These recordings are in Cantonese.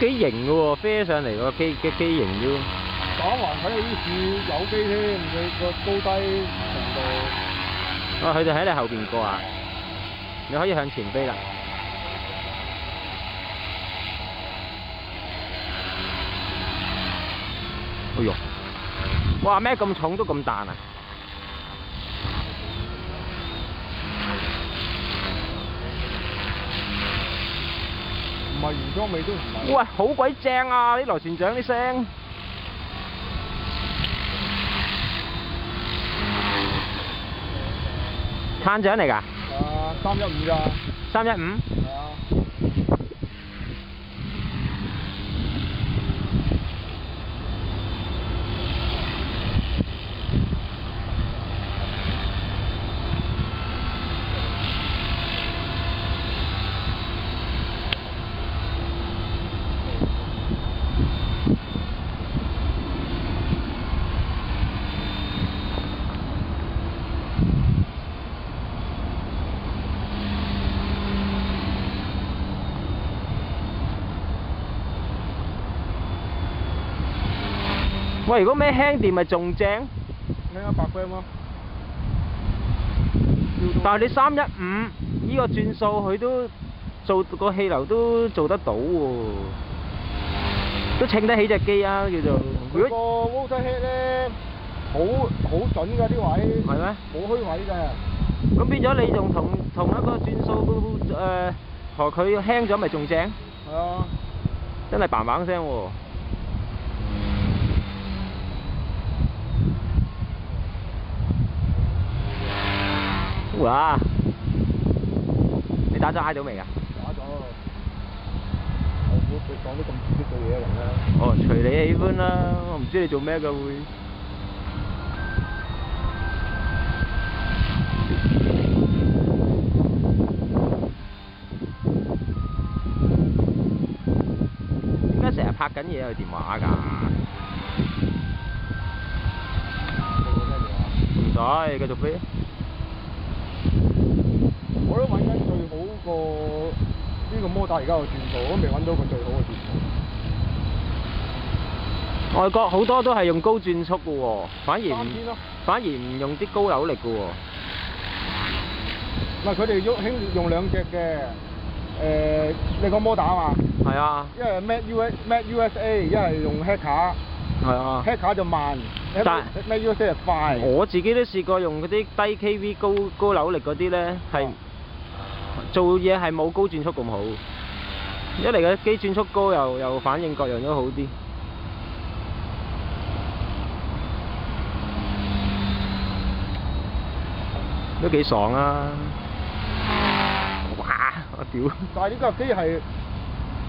幾型嘅喎，飛上嚟個機型都。打橫睇啲樹有機添，佢個高低程度。哦，佢哋喺你後邊過啊！你可以向前飛啦。哎呦！哇，咩咁重都咁彈啊！唔係原裝味都唔係。喂，好鬼正啊！啲螺旋槳啲聲。碳獎嚟㗎315咋？315？係啊。喂，如果咩輕電咪仲正？咩啊，100 gram 咯。但係你315呢個轉數，佢都做個氣流都做得到喎，都稱得起隻機啊，叫做。如果個 water head 咧，好準㗎啲位。係咩？冇虛位㗎。咁變咗你用同一個轉數何佢輕咗咪仲正？係啊。真係嘭嘭聲喎！哇！你打咗 I 到未㗎？打咗。我唔好講啲咁刺激嘅嘢嚟啦。哦，隨你喜歡啦，我唔知你做咩㗎會。點解成日拍緊嘢有電話㗎？唔使，繼續飛。我都揾緊最好個呢個摩打而家個轉數，我都未揾到個最好嘅轉數。外國好多都係用高轉速嘅喎，反而唔用啲高扭力嘅喎。唔係佢哋興用兩隻嘅，你講摩打啊嘛？係啊。一係 Mac USA，一係用 Hekka。係啊。Hekka 就慢，但 Mac USA 就快。我自己都試過用嗰啲低 kV 高扭力嗰啲咧，係做嘢係冇高轉速咁好。一嚟嘅機轉速高又反應各樣都好啲。都幾爽啊！哇！我屌！但係呢架機係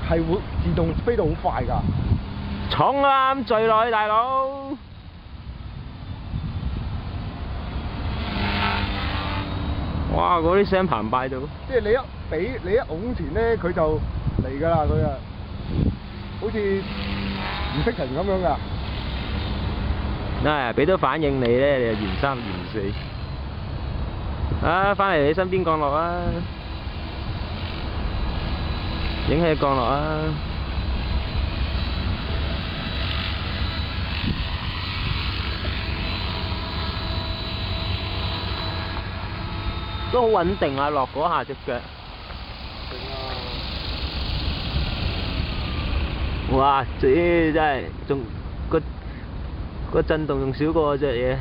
會自動飛到好快㗎。重啊！咁墜落去，大佬！哇！嗰啲聲澎湃到。即係你一拱前咧，佢就嚟㗎啦，佢啊，好似唔識停咁樣㗎。嗱，俾到反應你咧，你就嫌三嫌四。啊！翻嚟你身邊降落啊！影起降落啊！都好穩定啊！落嗰下隻腳。哇！真係仲個震動仲少過隻嘢。